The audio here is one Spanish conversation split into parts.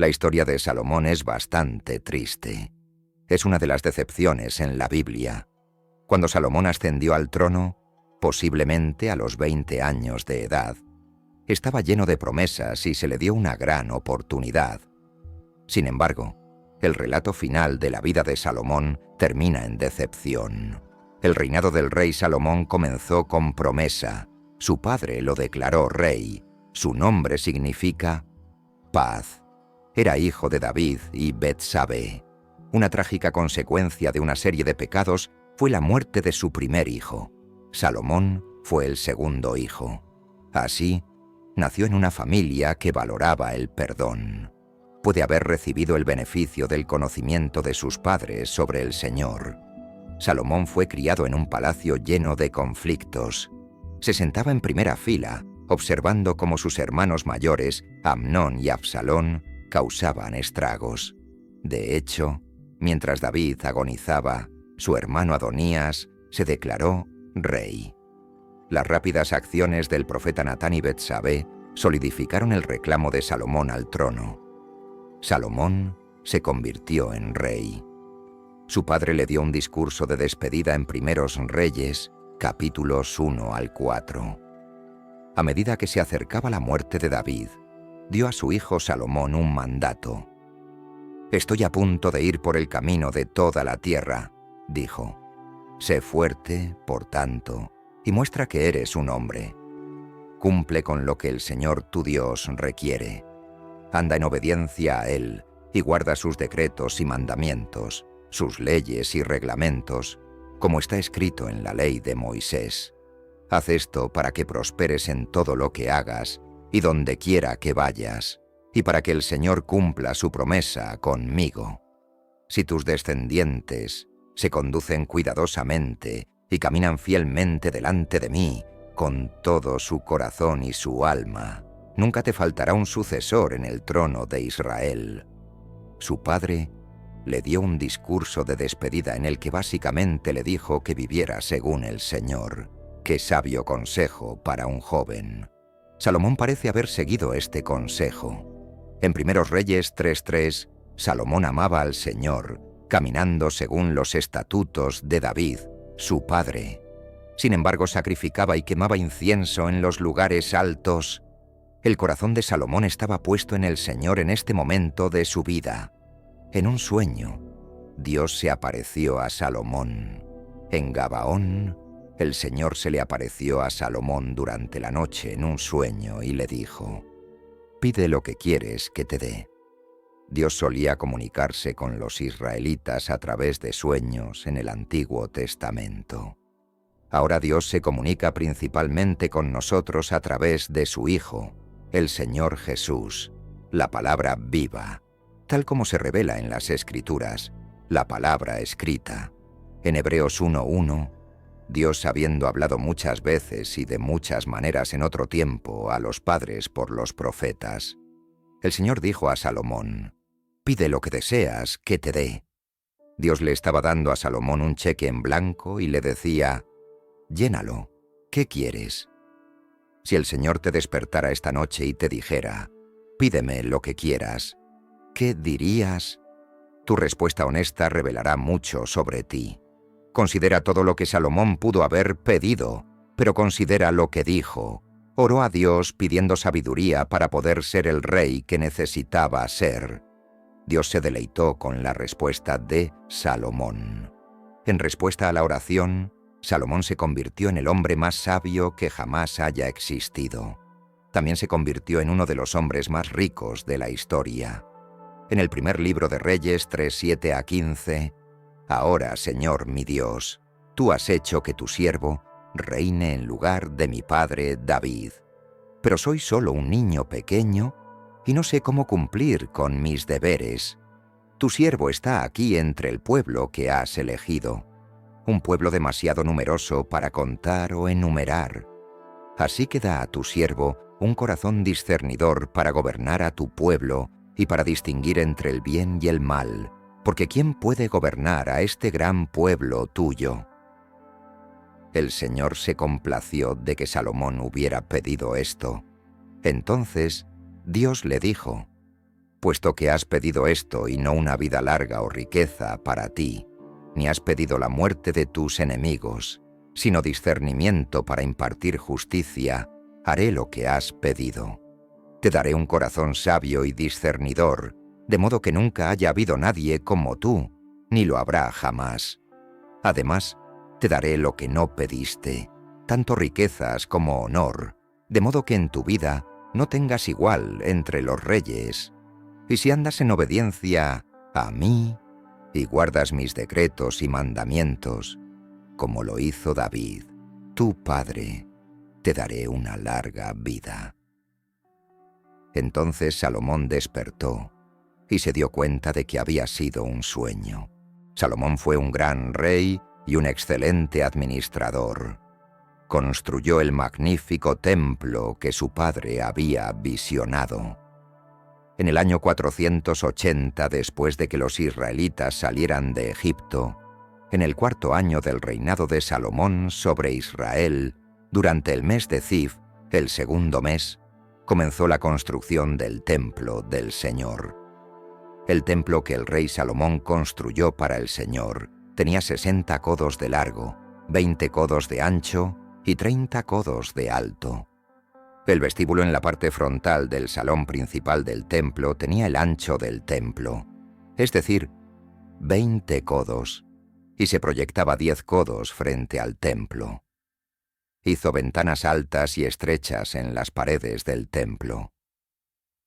La historia de Salomón es bastante triste. Es una de las decepciones en la Biblia. Cuando Salomón ascendió al trono, posiblemente a los 20 años de edad, estaba lleno de promesas y se le dio una gran oportunidad. Sin embargo, el relato final de la vida de Salomón termina en decepción. El reinado del rey Salomón comenzó con promesa. Su padre lo declaró rey. Su nombre significa paz. Era hijo de David y Betsabé. Una trágica consecuencia de una serie de pecados fue la muerte de su primer hijo. Salomón fue el segundo hijo. Así, nació en una familia que valoraba el perdón. Puede haber recibido el beneficio del conocimiento de sus padres sobre el Señor. Salomón fue criado en un palacio lleno de conflictos. Se sentaba en primera fila, observando cómo sus hermanos mayores, Amnón y Absalón, causaban estragos. De hecho, mientras David agonizaba, su hermano Adonías se declaró rey. Las rápidas acciones del profeta Natán y Betsabé solidificaron el reclamo de Salomón al trono. Salomón se convirtió en rey. Su padre le dio un discurso de despedida en Primeros Reyes, capítulos 1 al 4. A medida que se acercaba la muerte de David, dio a su hijo Salomón un mandato. «Estoy a punto de ir por el camino de toda la tierra», dijo. «Sé fuerte, por tanto, y muestra que eres un hombre. Cumple con lo que el Señor tu Dios requiere. Anda en obediencia a Él y guarda sus decretos y mandamientos, sus leyes y reglamentos, como está escrito en la ley de Moisés. Haz esto para que prosperes en todo lo que hagas y donde quiera que vayas, y para que el Señor cumpla su promesa conmigo. Si tus descendientes se conducen cuidadosamente y caminan fielmente delante de mí, con todo su corazón y su alma, nunca te faltará un sucesor en el trono de Israel». Su padre le dio un discurso de despedida en el que básicamente le dijo que viviera según el Señor. ¡Qué sabio consejo para un joven! Salomón parece haber seguido este consejo. En Primeros Reyes 3:3, Salomón amaba al Señor, caminando según los estatutos de David, su padre. Sin embargo, sacrificaba y quemaba incienso en los lugares altos. El corazón de Salomón estaba puesto en el Señor en este momento de su vida. En un sueño, Dios se apareció a Salomón. En Gabaón, el Señor se le apareció a Salomón durante la noche en un sueño y le dijo: «Pide lo que quieres que te dé». Dios solía comunicarse con los israelitas a través de sueños en el Antiguo Testamento. Ahora Dios se comunica principalmente con nosotros a través de su Hijo, el Señor Jesús, la palabra viva, tal como se revela en las Escrituras, la palabra escrita. En Hebreos 1:1, Dios, habiendo hablado muchas veces y de muchas maneras en otro tiempo a los padres por los profetas, el Señor dijo a Salomón: «Pide lo que deseas que te dé». Dios le estaba dando a Salomón un cheque en blanco y le decía: «Llénalo, ¿qué quieres?». Si el Señor te despertara esta noche y te dijera: «Pídeme lo que quieras», ¿qué dirías? Tu respuesta honesta revelará mucho sobre ti. Considera todo lo que Salomón pudo haber pedido, pero considera lo que dijo. Oró a Dios pidiendo sabiduría para poder ser el rey que necesitaba ser. Dios se deleitó con la respuesta de Salomón. En respuesta a la oración, Salomón se convirtió en el hombre más sabio que jamás haya existido. También se convirtió en uno de los hombres más ricos de la historia. En el primer libro de Reyes 3:7-15, «Ahora, Señor mi Dios, tú has hecho que tu siervo reine en lugar de mi padre David. Pero soy solo un niño pequeño y no sé cómo cumplir con mis deberes. Tu siervo está aquí entre el pueblo que has elegido, un pueblo demasiado numeroso para contar o enumerar. Así que da a tu siervo un corazón discernidor para gobernar a tu pueblo y para distinguir entre el bien y el mal, porque ¿quién puede gobernar a este gran pueblo tuyo?». El Señor se complació de que Salomón hubiera pedido esto. Entonces Dios le dijo: puesto que has pedido esto y no una vida larga o riqueza para ti, ni has pedido la muerte de tus enemigos, sino discernimiento para impartir justicia, haré lo que has pedido. Te daré un corazón sabio y discernidor, de modo que nunca haya habido nadie como tú, ni lo habrá jamás. Además, te daré lo que no pediste, tanto riquezas como honor, de modo que en tu vida no tengas igual entre los reyes. Y si andas en obediencia a mí, y guardas mis decretos y mandamientos, como lo hizo David, tu padre, te daré una larga vida. Entonces Salomón despertó y se dio cuenta de que había sido un sueño. Salomón fue un gran rey y un excelente administrador. Construyó el magnífico templo que su padre había visionado. En el año 480, después de que los israelitas salieran de Egipto, en el 4.º año del reinado de Salomón sobre Israel, durante el mes de Zif, el segundo mes, comenzó la construcción del templo del Señor. El templo que el rey Salomón construyó para el Señor tenía 60 codos de largo, 20 codos de ancho y 30 codos de alto. El vestíbulo en la parte frontal del salón principal del templo tenía el ancho del templo, es decir, 20 codos, y se proyectaba 10 codos frente al templo. Hizo ventanas altas y estrechas en las paredes del templo.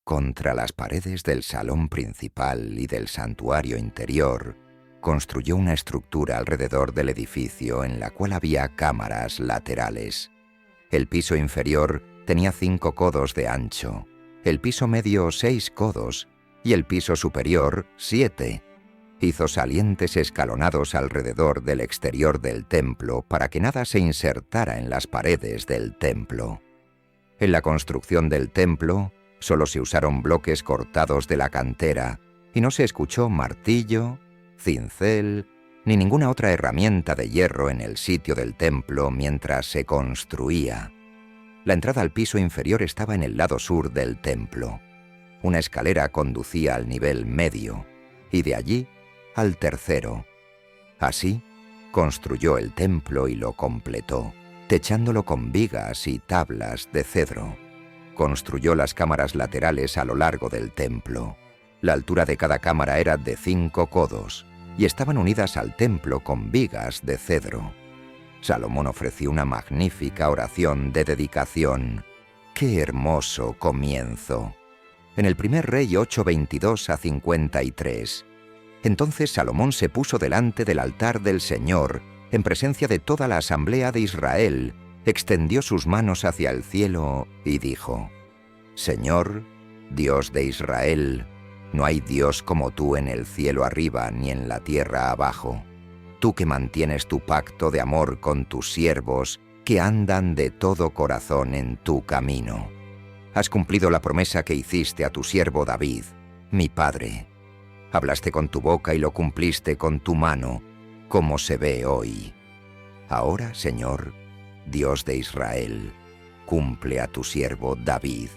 Contra las paredes del salón principal y del santuario interior, construyó una estructura alrededor del edificio en la cual había cámaras laterales. El piso inferior tenía 5 codos de ancho, el piso medio 6 codos y el piso superior 7. Hizo salientes escalonados alrededor del exterior del templo para que nada se insertara en las paredes del templo. En la construcción del templo solo se usaron bloques cortados de la cantera y no se escuchó martillo, cincel, ni ninguna otra herramienta de hierro en el sitio del templo mientras se construía. La entrada al piso inferior estaba en el lado sur del templo. Una escalera conducía al nivel medio, y de allí al tercero. Así, construyó el templo y lo completó, techándolo con vigas y tablas de cedro. Construyó las cámaras laterales a lo largo del templo. La altura de cada cámara era de 5 codos, y estaban unidas al templo con vigas de cedro. Salomón ofreció una magnífica oración de dedicación. ¡Qué hermoso comienzo! En el primer Rey 8:22-53. Entonces Salomón se puso delante del altar del Señor, en presencia de toda la asamblea de Israel, extendió sus manos hacia el cielo y dijo: Señor, Dios de Israel, no hay Dios como tú en el cielo arriba ni en la tierra abajo. Tú que mantienes tu pacto de amor con tus siervos, que andan de todo corazón en tu camino. Has cumplido la promesa que hiciste a tu siervo David, mi padre. Hablaste con tu boca y lo cumpliste con tu mano, como se ve hoy. Ahora, Señor, Dios de Israel, cumple a tu siervo David,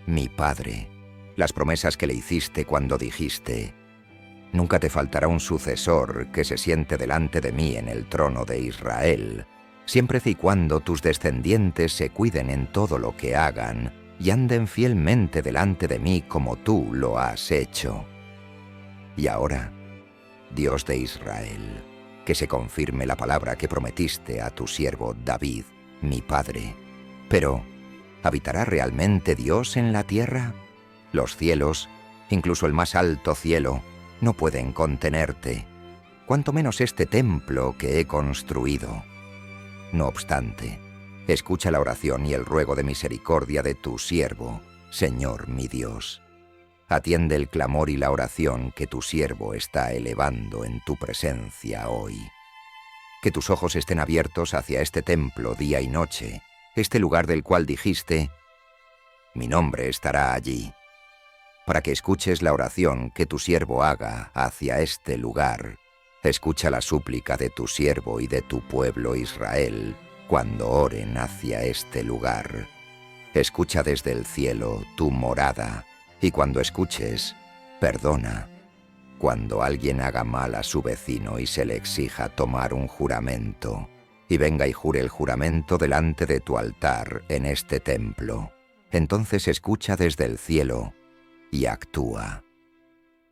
mi padre, las promesas que le hiciste cuando dijiste: nunca te faltará un sucesor que se siente delante de mí en el trono de Israel, siempre y cuando tus descendientes se cuiden en todo lo que hagan y anden fielmente delante de mí como tú lo has hecho. Y ahora, Dios de Israel, que se confirme la palabra que prometiste a tu siervo David, mi padre. Pero, ¿habitará realmente Dios en la tierra? Los cielos, incluso el más alto cielo, no pueden contenerte, cuanto menos este templo que he construido. No obstante, escucha la oración y el ruego de misericordia de tu siervo, Señor mi Dios. Atiende el clamor y la oración que tu siervo está elevando en tu presencia hoy. Que tus ojos estén abiertos hacia este templo día y noche, este lugar del cual dijiste: mi nombre estará allí, para que escuches la oración que tu siervo haga hacia este lugar. Escucha la súplica de tu siervo y de tu pueblo Israel cuando oren hacia este lugar. Escucha desde el cielo tu morada, y cuando escuches, Perdona cuando alguien haga mal a su vecino y se le exija tomar un juramento, y venga y jure el juramento delante de tu altar en este templo. Entonces escucha desde el cielo y actúa.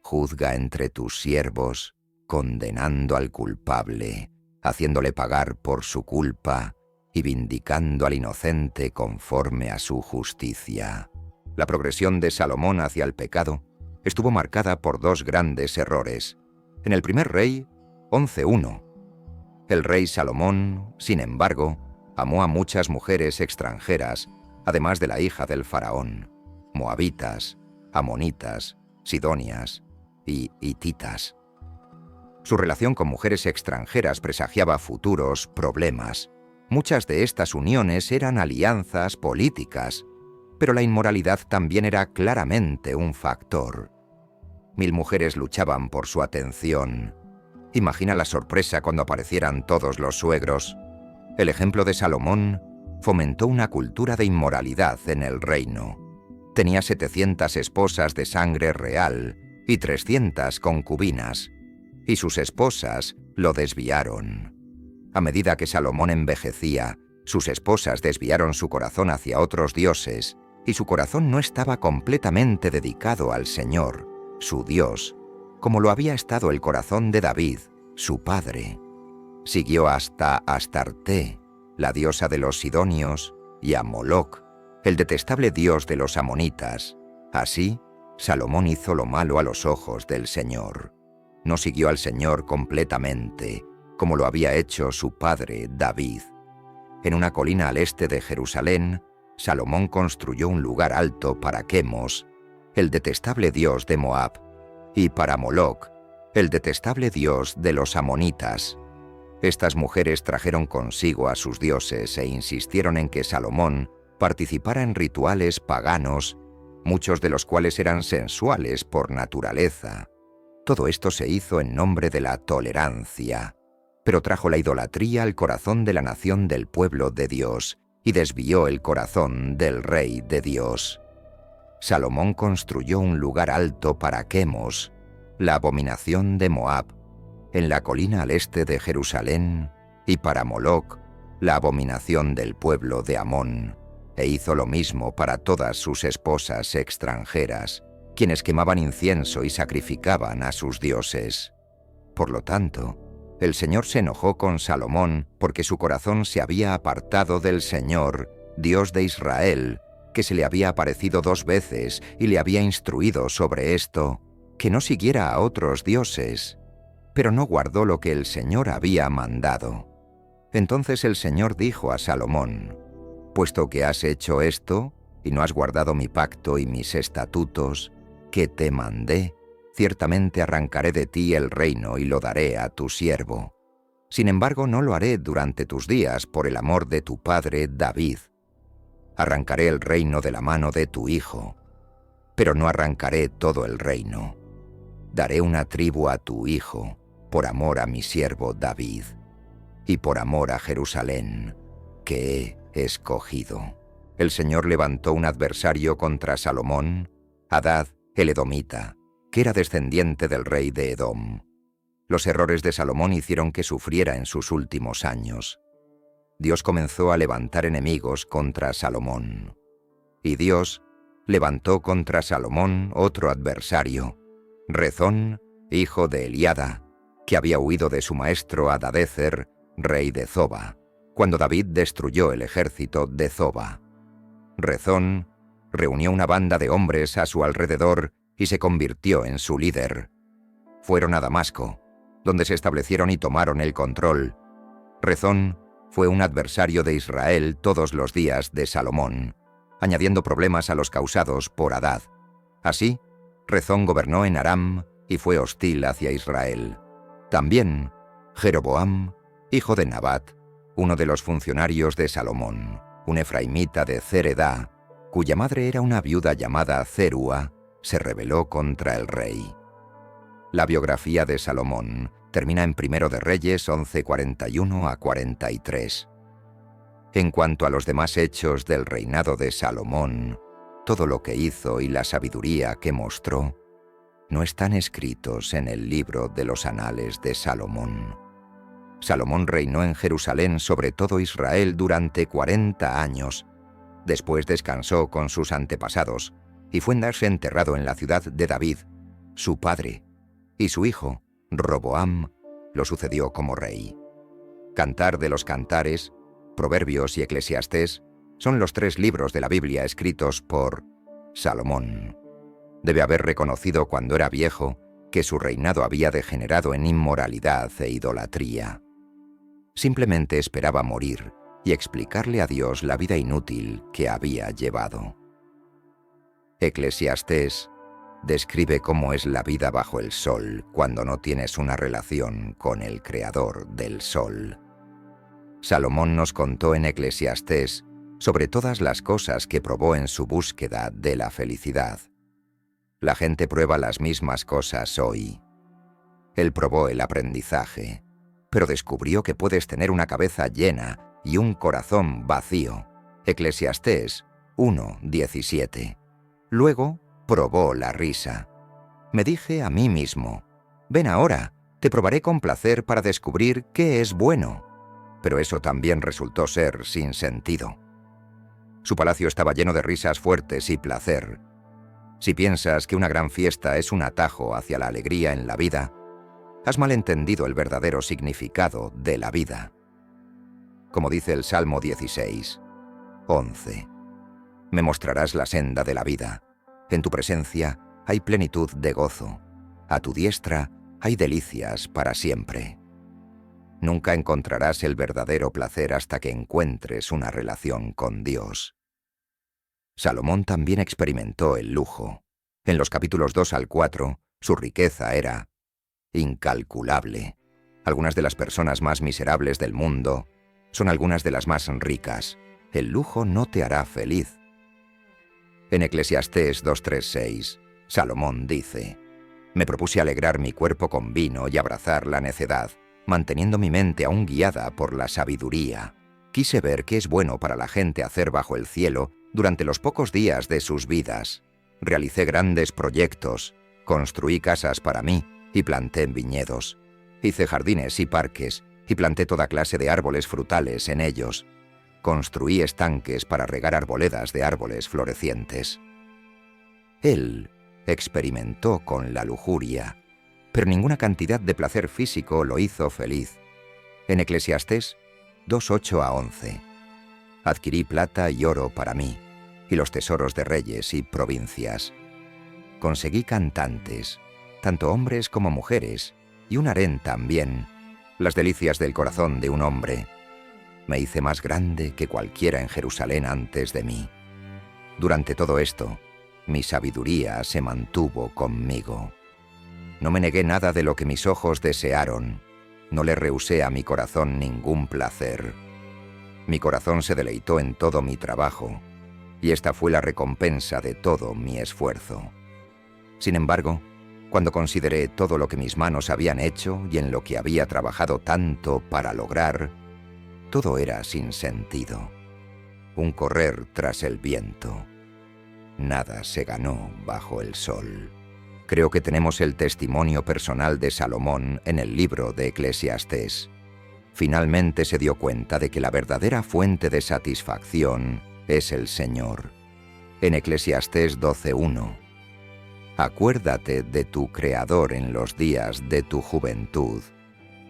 Juzga entre tus siervos, condenando al culpable, haciéndole pagar por su culpa y vindicando al inocente conforme a su justicia. La progresión de Salomón hacia el pecado estuvo marcada por dos grandes errores. En el primer rey, 11:1. El rey Salomón, sin embargo, amó a muchas mujeres extranjeras, además de la hija del faraón, moabitas, amonitas, sidonias y hititas. Su relación con mujeres extranjeras presagiaba futuros problemas. Muchas de estas uniones eran alianzas políticas, pero la inmoralidad también era claramente un factor. 1000 mujeres luchaban por su atención. Imagina la sorpresa cuando aparecieran todos los suegros. El ejemplo de Salomón fomentó una cultura de inmoralidad en el reino. Tenía 700 esposas de sangre real y 300 concubinas, y sus esposas lo desviaron. A medida que Salomón envejecía, sus esposas desviaron su corazón hacia otros dioses, y su corazón no estaba completamente dedicado al Señor, su Dios, como lo había estado el corazón de David, su padre. Siguió hasta Astarte, la diosa de los sidonios, y a Moloc, el detestable dios de los amonitas. Así, Salomón hizo lo malo a los ojos del Señor. No siguió al Señor completamente, como lo había hecho su padre David. En una colina al este de Jerusalén, Salomón construyó un lugar alto para Quemos, el detestable dios de Moab, y para Moloc, el detestable dios de los amonitas. Estas mujeres trajeron consigo a sus dioses e insistieron en que Salomón participara en rituales paganos, muchos de los cuales eran sensuales por naturaleza. Todo esto se hizo en nombre de la tolerancia, pero trajo la idolatría al corazón de la nación del pueblo de Dios y desvió el corazón del rey de Dios. Salomón construyó un lugar alto para Quemos, la abominación de Moab, en la colina al este de Jerusalén, y para Moloc, la abominación del pueblo de Amón, e hizo lo mismo para todas sus esposas extranjeras, quienes quemaban incienso y sacrificaban a sus dioses. Por lo tanto, el Señor se enojó con Salomón porque su corazón se había apartado del Señor, Dios de Israel, que se le había aparecido 2 veces y le había instruido sobre esto, que no siguiera a otros dioses, pero no guardó lo que el Señor había mandado. Entonces el Señor dijo a Salomón: «Puesto que has hecho esto, y no has guardado mi pacto y mis estatutos, que te mandé, ciertamente arrancaré de ti el reino y lo daré a tu siervo. Sin embargo, no lo haré durante tus días por el amor de tu padre David. Arrancaré el reino de la mano de tu hijo, pero no arrancaré todo el reino. Daré una tribu a tu hijo, por amor a mi siervo David, y por amor a Jerusalén, que he escogido». El Señor levantó un adversario contra Salomón, Hadad el edomita, que era descendiente del rey de Edom. Los errores de Salomón hicieron que sufriera en sus últimos años. Dios comenzó a levantar enemigos contra Salomón. Y Dios levantó contra Salomón otro adversario, Rezón, hijo de Eliada, que había huido de su maestro Hadadezer, rey de Zoba, cuando David destruyó el ejército de Zoba. Rezón reunió una banda de hombres a su alrededor y se convirtió en su líder. Fueron a Damasco, donde se establecieron y tomaron el control. Rezón fue un adversario de Israel todos los días de Salomón, añadiendo problemas a los causados por Hadad. Así, Rezón gobernó en Aram y fue hostil hacia Israel. También Jeroboam, hijo de Nabat, uno de los funcionarios de Salomón, un efraimita de Zeredá, cuya madre era una viuda llamada Zerúa, se rebeló contra el rey. La biografía de Salomón termina en 1 de Reyes 11:41 a 43. En cuanto a los demás hechos del reinado de Salomón, todo lo que hizo y la sabiduría que mostró, no están escritos en el libro de los anales de Salomón. Salomón reinó en Jerusalén sobre todo Israel durante 40 años. Después descansó con sus antepasados y fue enterrado en la ciudad de David, su padre, y su hijo, Roboam, lo sucedió como rey. Cantar de los Cantares, Proverbios y Eclesiastés son los 3 libros de la Biblia escritos por Salomón. Debe haber reconocido cuando era viejo que su reinado había degenerado en inmoralidad e idolatría. Simplemente esperaba morir y explicarle a Dios la vida inútil que había llevado. Eclesiastés describe cómo es la vida bajo el sol cuando no tienes una relación con el Creador del sol. Salomón nos contó en Eclesiastés sobre todas las cosas que probó en su búsqueda de la felicidad. La gente prueba las mismas cosas hoy. Él probó el aprendizaje, pero descubrió que puedes tener una cabeza llena y un corazón vacío. Eclesiastés 1:17. Luego probó la risa. Me dije a mí mismo, ven ahora, te probaré con placer para descubrir qué es bueno. Pero eso también resultó ser sin sentido. Su palacio estaba lleno de risas fuertes y placer. Si piensas que una gran fiesta es un atajo hacia la alegría en la vida, has malentendido el verdadero significado de la vida. Como dice el Salmo 16:11, me mostrarás la senda de la vida. En tu presencia hay plenitud de gozo. A tu diestra hay delicias para siempre. Nunca encontrarás el verdadero placer hasta que encuentres una relación con Dios. Salomón también experimentó el lujo. En los capítulos 2 al 4, su riqueza era incalculable. Algunas de las personas más miserables del mundo son algunas de las más ricas. El lujo no te hará feliz. En Eclesiastés 2:3-6, Salomón dice, me propuse alegrar mi cuerpo con vino y abrazar la necedad, manteniendo mi mente aún guiada por la sabiduría. Quise ver qué es bueno para la gente hacer bajo el cielo durante los pocos días de sus vidas. Realicé grandes proyectos, construí casas para mí y planté viñedos. Hice jardines y parques y planté toda clase de árboles frutales en ellos. Construí estanques para regar arboledas de árboles florecientes. Él experimentó con la lujuria, pero ninguna cantidad de placer físico lo hizo feliz. En Eclesiastés 2:8-11, adquirí plata y oro para mí, y los tesoros de reyes y provincias. Conseguí cantantes, tanto hombres como mujeres, y un harén también, las delicias del corazón de un hombre. Me hice más grande que cualquiera en Jerusalén antes de mí. Durante todo esto, mi sabiduría se mantuvo conmigo. No me negué nada de lo que mis ojos desearon. No le rehusé a mi corazón ningún placer. Mi corazón se deleitó en todo mi trabajo, y esta fue la recompensa de todo mi esfuerzo. Sin embargo, cuando consideré todo lo que mis manos habían hecho y en lo que había trabajado tanto para lograr, todo era sin sentido. Un correr tras el viento. Nada se ganó bajo el sol. Creo que tenemos el testimonio personal de Salomón en el libro de Eclesiastés. Finalmente se dio cuenta de que la verdadera fuente de satisfacción es el Señor. En Eclesiastés 12:1, acuérdate de tu Creador en los días de tu juventud,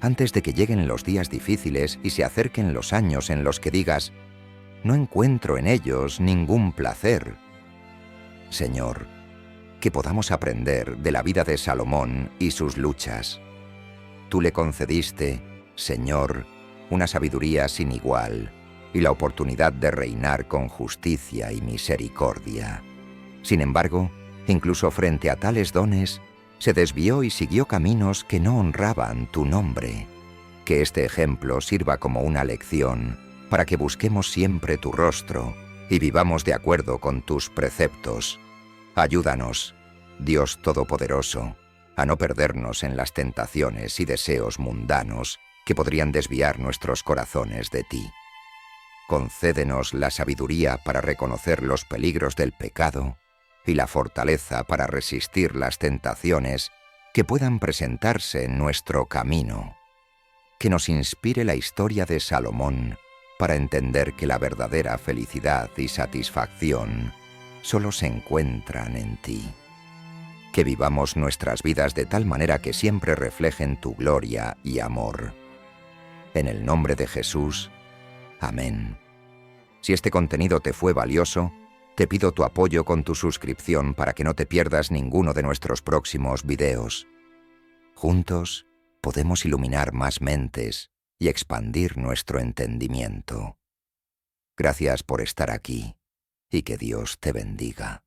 antes de que lleguen los días difíciles y se acerquen los años en los que digas, no encuentro en ellos ningún placer. Señor, que podamos aprender de la vida de Salomón y sus luchas. Tú le concediste, Señor, una sabiduría sin igual y la oportunidad de reinar con justicia y misericordia. Sin embargo, incluso frente a tales dones, se desvió y siguió caminos que no honraban tu nombre. Que este ejemplo sirva como una lección para que busquemos siempre tu rostro y vivamos de acuerdo con tus preceptos. Ayúdanos, Dios Todopoderoso, a no perdernos en las tentaciones y deseos mundanos que podrían desviar nuestros corazones de ti. Concédenos la sabiduría para reconocer los peligros del pecado y la fortaleza para resistir las tentaciones que puedan presentarse en nuestro camino. Que nos inspire la historia de Salomón para entender que la verdadera felicidad y satisfacción solo se encuentran en ti. Que vivamos nuestras vidas de tal manera que siempre reflejen tu gloria y amor. En el nombre de Jesús. Amén. Si este contenido te fue valioso, te pido tu apoyo con tu suscripción para que no te pierdas ninguno de nuestros próximos videos. Juntos podemos iluminar más mentes y expandir nuestro entendimiento. Gracias por estar aquí y que Dios te bendiga.